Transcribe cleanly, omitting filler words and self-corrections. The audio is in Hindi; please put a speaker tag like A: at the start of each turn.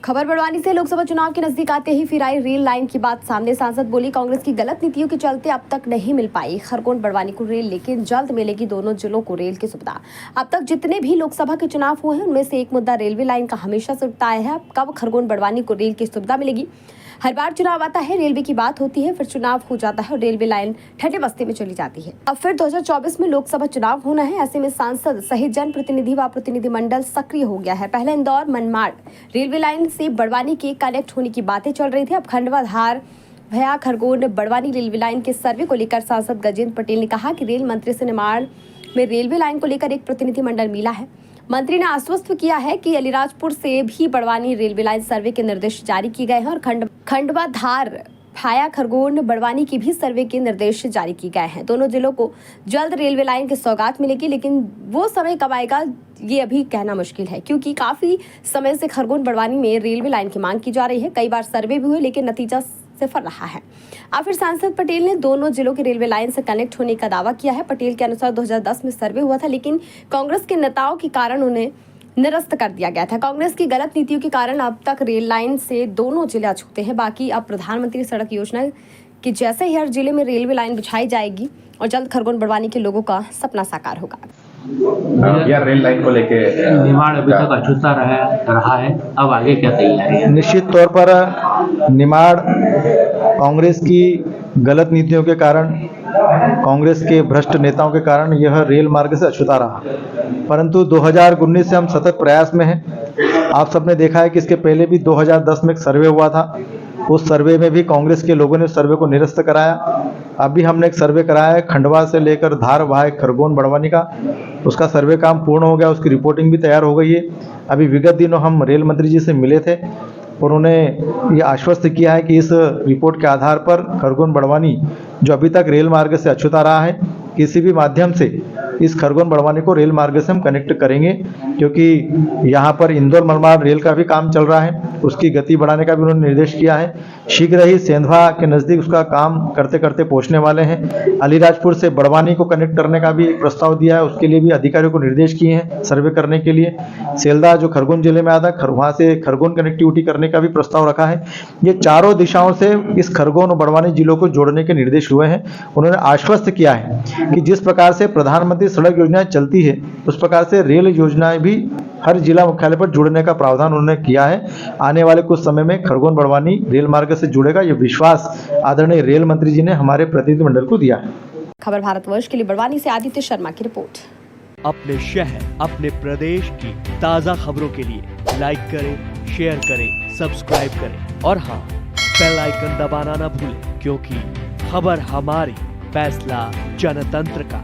A: खबर बड़वानी से लोकसभा चुनाव के नजदीक आते ही फिर आई रेल लाइन की बात सामने। सांसद बोली कांग्रेस की गलत नीतियों के चलते अब तक नहीं मिल पाई खरगोन बड़वानी को रेल, लेकिन जल्द मिलेगी दोनों जिलों को रेल की सुविधा। अब तक जितने भी लोकसभा के चुनाव हुए हैं उनमें से एक मुद्दा रेलवे लाइन का हमेशा से उठता आया है। अब कब खरगोन बड़वानी को रेल की सुविधा मिलेगी? हर बार चुनाव आता है, रेलवे की बात होती है, फिर चुनाव हो जाता है और रेलवे लाइन ठंडे बस्ती में चली जाती है। अब फिर 2024 में लोकसभा चुनाव होना है। ऐसे में सांसद सहित जनप्रतिनिधि व प्रतिनिधिमंडल सक्रिय हो गया है। पहले इंदौर मनमाड़ रेलवे लाइन से बड़वानी के कनेक्ट होने की बातें चल रही थी। अब खंडवा धार भया खरगोन बड़वानी रेलवे लाइन के सर्वे को लेकर सांसद गजेंद्र पटेल ने कहा कि रेल मंत्री से निर्माण में रेलवे लाइन को लेकर एक प्रतिनिधिमंडल मिला है। मंत्री ने आश्वस्त किया है कि अलीराजपुर से भी बड़वानी रेलवे लाइन सर्वे के निर्देश जारी किए गए हैं और खंडवा धार भाया खरगोन बड़वानी की भी सर्वे के निर्देश जारी किए गए हैं। दोनों जिलों को जल्द रेलवे लाइन की सौगात मिलेगी, लेकिन वो समय कब आएगा ये अभी कहना मुश्किल है, क्योंकि काफी समय से खरगोन बड़वानी में रेलवे लाइन की मांग की जा रही है। कई बार सर्वे भी हुए, लेकिन नतीजा सिफर रहा है। अब फिर सांसद पटेल ने दोनों जिलों की रेलवे लाइन से कनेक्ट होने का दावा किया है। पटेल के अनुसार 2010 में सर्वे हुआ था, लेकिन कांग्रेस के नेताओं के कारण उन्हें निरस्त कर दिया गया था। कांग्रेस की गलत नीतियों के कारण अब तक रेल लाइन से दोनों जिले अछूते हैं। बाकी अब प्रधानमंत्री सड़क योजना के जैसे ही हर जिले में रेलवे लाइन बिछाई जाएगी और जल्द खरगोन बड़वानी के लोगों का सपना साकार होगा।
B: या रेल लाइन को लेके
C: निर्माण अभी तक अछूता रहा है, अब आगे क्या तैयारी है?
D: निश्चित तौर पर निर्माण कांग्रेस की गलत नीतियों के कारण, कांग्रेस के भ्रष्ट नेताओं के कारण यह रेल मार्ग से अछूता रहा। परंतु 2019 से हम सतत प्रयास में हैं। आप सबने देखा है कि इसके पहले भी 2010 में एक सर्वे हुआ था। उस सर्वे में भी कांग्रेस के लोगों ने सर्वे को निरस्त कराया। अभी हमने एक सर्वे कराया है खंडवा से लेकर धार भाई खरगोन बड़वानी का। उसका सर्वे काम पूर्ण हो गया, उसकी रिपोर्टिंग भी तैयार हो गई है। अभी विगत दिनों हम रेल मंत्री जी से मिले थे और उन्होंने ये आश्वस्त किया है कि इस रिपोर्ट के आधार पर खरगोन बड़वानी जो अभी तक रेल मार्ग से अछूता रहा है, किसी भी माध्यम से इस खरगोन बड़वानी को रेल मार्ग से हम कनेक्ट करेंगे, क्योंकि यहाँ पर इंदौर मनमाड़ रेल का भी काम चल रहा है। उसकी गति बढ़ाने का भी उन्होंने निर्देश किया है। शीघ्र ही सेंधवा के नज़दीक उसका काम करते करते पहुँचने वाले हैं। अलीराजपुर से बड़वानी को कनेक्ट करने का भी एक प्रस्ताव दिया है, उसके लिए भी अधिकारियों को निर्देश किए हैं सर्वे करने के लिए। सेल्दा जो खरगोन जिले में आता है, वहाँ से खरगोन कनेक्टिविटी करने का भी प्रस्ताव रखा है। ये चारों दिशाओं से इस खरगोन और बड़वानी जिलों को जोड़ने के निर्देश हुए हैं। उन्होंने आश्वस्त किया है कि जिस प्रकार से प्रधानमंत्री सड़क योजना चलती है, उस प्रकार से रेल योजनाएं भी हर जिला मुख्यालय पर जुड़ने का प्रावधान उन्होंने किया है। आने वाले कुछ समय में खरगोन बड़वानी रेल मार्ग से जुड़ेगा, ये विश्वास आदरणीय रेल मंत्री जी ने हमारे प्रतिनिधिमंडल को दिया है।
A: खबर भारतवर्ष के लिए बड़वानी से आदित्य शर्मा की रिपोर्ट।
E: अपने शहर, अपने प्रदेश की ताज़ा खबरों के लिए लाइक करें, शेयर करें, सब्सक्राइब करें और हाँ, बेल आइकन दबाना ना भूलें, क्योंकि खबर हमारी, फैसला जनतंत्र का।